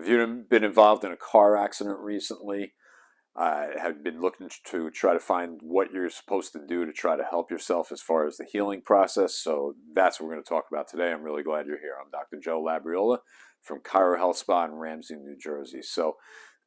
Have you been involved in a car accident recently? Have been looking to try to find what you're supposed to do to try to help yourself as far as the healing process? So that's what we're going to talk about today. I'm really glad you're here. I'm Dr. Joe Labriola from Chiro Health Spa in Ramsey, New Jersey. So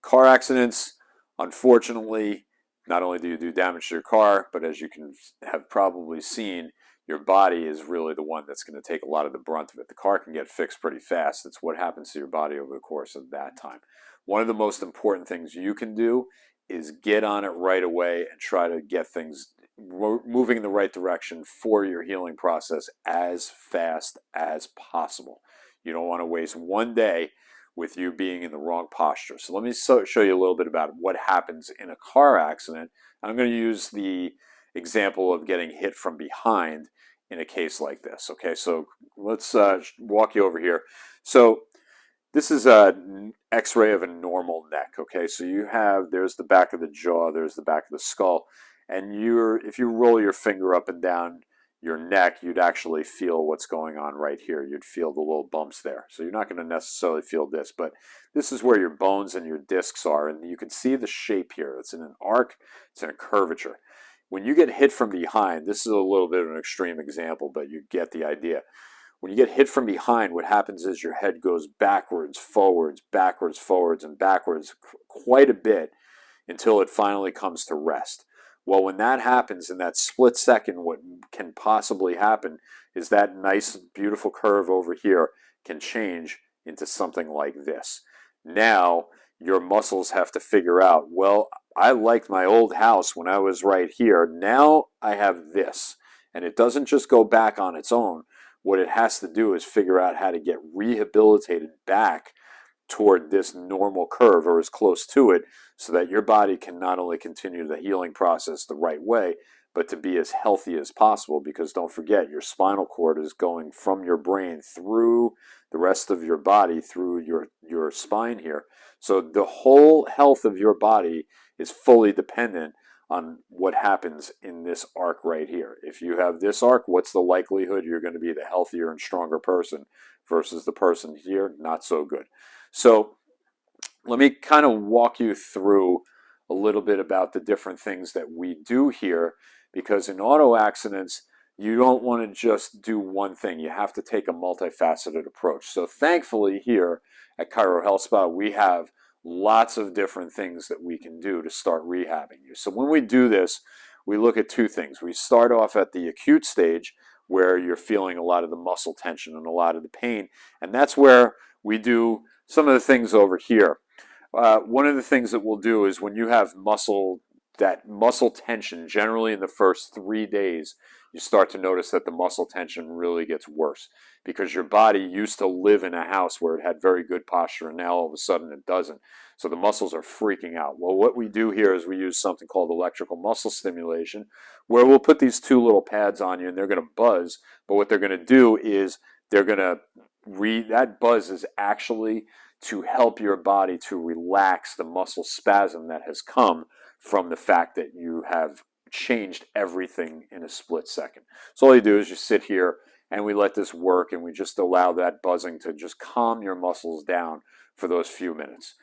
car accidents, unfortunately, not only do you do damage to your car, but as you can have probably seen, your body is really the one that's going to take a lot of the brunt of it. The car can get fixed pretty fast. It's what happens to your body over the course of that time. One of the most important things you can do is get on it right away and try to get things moving in the right direction for your healing process as fast as possible. You don't want to waste one day with you being in the wrong posture. So let me show you a little bit about what happens in a car accident. I'm going to use the example of getting hit from behind in a case like this. Okay, so let's walk you over here. So this is an x-ray of a normal neck. Okay, so you have, there's the back of the jaw, there's the back of the skull, and if you roll your finger up and down your neck, you'd actually feel what's going on right here. You'd feel the little bumps there. So you're not going to necessarily feel this, but this is where your bones and your discs are, and you can see the shape here. It's in an arc, it's in a curvature. When you get hit from behind, this is a little bit of an extreme example, but you get the idea. When you get hit from behind, what happens is your head goes backwards, forwards, and backwards quite a bit until it finally comes to rest. Well, when that happens in that split second, what can possibly happen is that nice, beautiful curve over here can change into something like this. Now, your muscles have to figure out, well, I liked my old house when I was right here. Now I have this. And it doesn't just go back on its own. What it has to do is figure out how to get rehabilitated back toward this normal curve or as close to it so that your body can not only continue the healing process the right way, but to be as healthy as possible. Because don't forget, your spinal cord is going from your brain through the rest of your body, through your spine here. So the whole health of your body is fully dependent on what happens in this arc right here. If you have this arc, what's the likelihood you're going to be the healthier and stronger person versus the person here? Not so good. So let me kind of walk you through a little bit about the different things that we do here, because in auto accidents, you don't want to just do one thing. You have to take a multifaceted approach. So thankfully here at Chiro Health Spa, we have lots of different things that we can do to start rehabbing you. So when we do this, we look at two things. We start off at the acute stage where you're feeling a lot of the muscle tension and a lot of the pain. And that's where we do some of the things over here. One of the things that we'll do is when you have that muscle tension, generally in the first 3 days, you start to notice that the muscle tension really gets worse because your body used to live in a house where it had very good posture, and now all of a sudden it doesn't. So the muscles are freaking out. Well, what we do here is we use something called electrical muscle stimulation, where we'll put these two little pads on you and they're going to buzz. But what they're going to do is they're going to that buzz is actually to help your body to relax the muscle spasm that has come from the fact that you have changed everything in a split second. So all you do is you sit here and we let this work, and we just allow that buzzing to just calm your muscles down for those few minutes.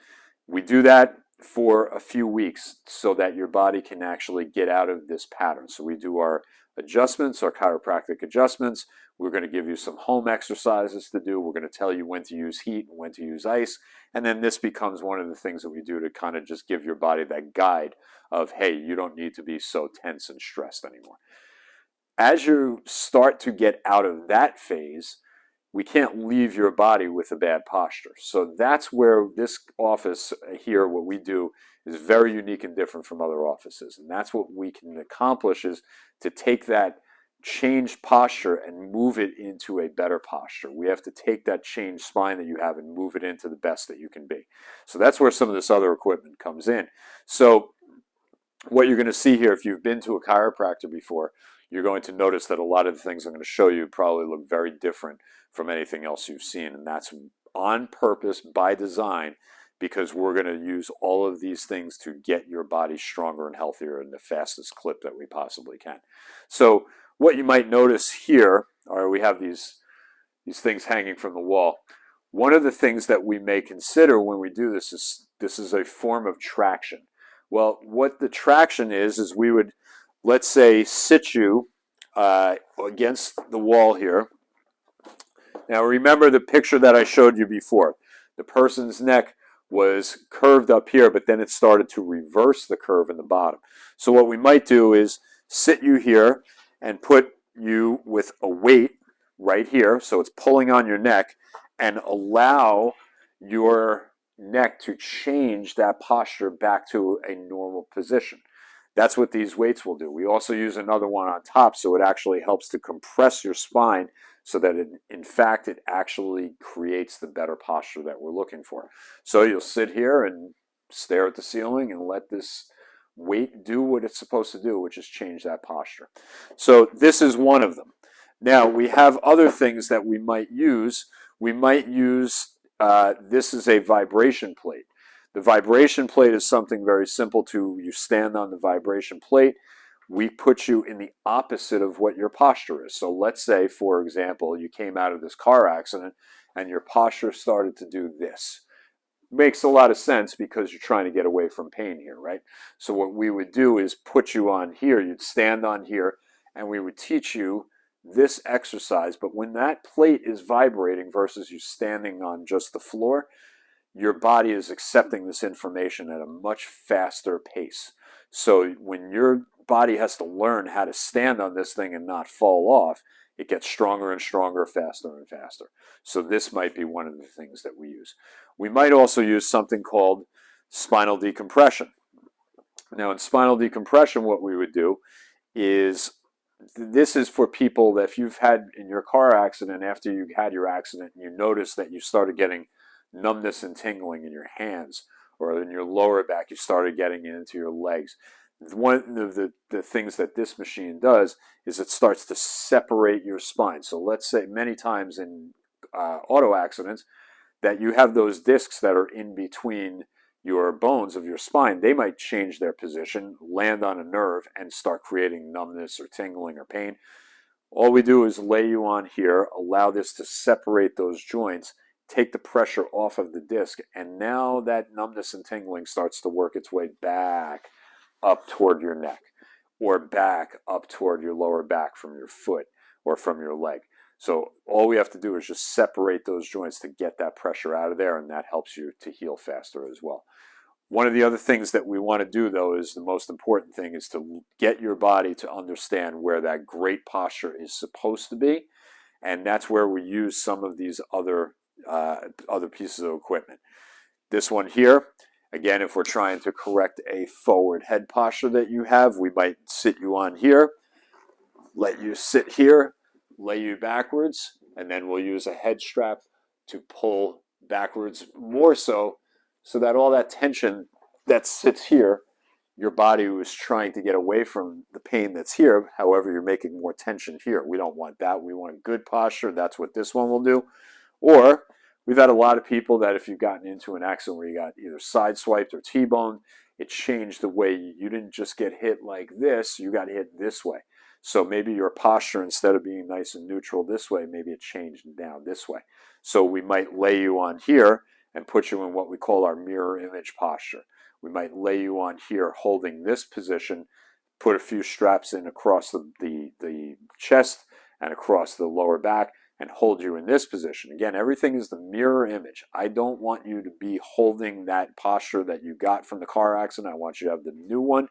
We do that for a few weeks so that your body can actually get out of this pattern. So we do our adjustments, our chiropractic adjustments. We're going to give you some home exercises to do. We're going to tell you when to use heat and when to use ice. And then this becomes one of the things that we do to kind of just give your body that guide of, hey, you don't need to be so tense and stressed anymore. As you start to get out of that phase, we can't leave your body with a bad posture. So that's where this office here, what we do, is very unique and different from other offices. And that's what we can accomplish, is to take that changed posture and move it into a better posture. We have to take that changed spine that you have and move it into the best that you can be. So that's where some of this other equipment comes in. So what you're going to see here, if you've been to a chiropractor before, you're going to notice that a lot of the things I'm going to show you probably look very different from anything else you've seen. And that's on purpose, by design, because we're going to use all of these things to get your body stronger and healthier in the fastest clip that we possibly can. So what you might notice here are we have these things hanging from the wall. One of the things that we may consider when we do this is a form of traction. Well, what the traction is we would, let's say, sit you against the wall here. Now remember the picture that I showed you before. The person's neck was curved up here, but then it started to reverse the curve in the bottom. So what we might do is sit you here and put you with a weight right here, so it's pulling on your neck, and allow your neck to change that posture back to a normal position. That's what these weights will do. We also use another one on top, so it actually helps to compress your spine so that in fact it actually creates the better posture that we're looking for. So you'll sit here and stare at the ceiling and let this weight do what it's supposed to do, which is change that posture. So this is one of them. Now we have other things that we might use. We might use, this is a vibration plate. The vibration plate is something very simple to, you stand on the vibration plate, we put you in the opposite of what your posture is. So let's say, for example, you came out of this car accident and your posture started to do this. Makes a lot of sense because you're trying to get away from pain here, right? So what we would do is put you on here, you'd stand on here, and we would teach you this exercise. But when that plate is vibrating versus you standing on just the floor, your body is accepting this information at a much faster pace. So when your body has to learn how to stand on this thing and not fall off, it gets stronger and stronger, faster and faster. So this might be one of the things that we use. We might also use something called spinal decompression. Now in spinal decompression, what we would do is, this is for people that if you've had in your car accident, after you had your accident, you notice that you started getting numbness and tingling in your hands or in your lower back, you started getting it into your legs. One of the things that this machine does is it starts to separate your spine. So let's say many times in auto accidents that you have those discs that are in between your bones of your spine. They might change their position, land on a nerve, and start creating numbness or tingling or pain. All we do is lay you on here, allow this to separate those joints, take the pressure off of the disc, and now that numbness and tingling starts to work its way back up toward your neck, or back up toward your lower back from your foot or from your leg. So all we have to do is just separate those joints to get that pressure out of there, and that helps you to heal faster as well. One of the other things that we want to do, though, is the most important thing, is to get your body to understand where that great posture is supposed to be, and that's where we use some of these other pieces of equipment. This one here, again, if we're trying to correct a forward head posture that you have, we might sit you on here, let you sit here, lay you backwards, and then we'll use a head strap to pull backwards more so that all that tension that sits here, your body was trying to get away from the pain that's here. However, you're making more tension here. We don't want that. We want good posture. That's what this one will do. Or we've had a lot of people that if you've gotten into an accident where you got either sideswiped or T-boned, it changed the way you didn't just get hit like this, you got hit this way. So maybe your posture, instead of being nice and neutral this way, maybe it changed down this way. So we might lay you on here and put you in what we call our mirror image posture. We might lay you on here holding this position, put a few straps in across the chest and across the lower back, and hold you in this position. Again, everything is the mirror image. I don't want you to be holding that posture that you got from the car accident. I want you to have the new one,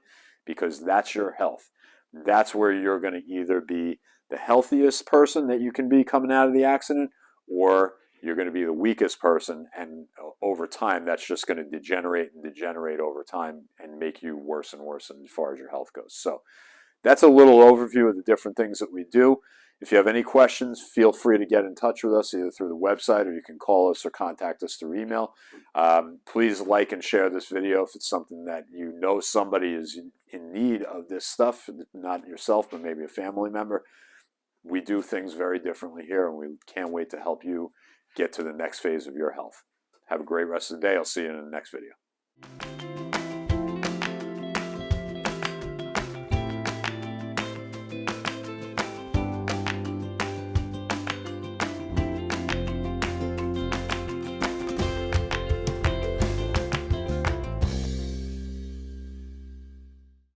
because that's your health. That's where you're going to either be the healthiest person that you can be coming out of the accident, or you're going to be the weakest person, and over time that's just going to degenerate and degenerate over time and make you worse and worse as far as your health goes. So that's a little overview of the different things that we do. If you have any questions, feel free to get in touch with us either through the website, or you can call us or contact us through email. Please like and share this video if it's something that you know somebody is in need of this stuff, not yourself, but maybe a family member. We do things very differently here, and we can't wait to help you get to the next phase of your health. Have a great rest of the day. I'll see you in the next video.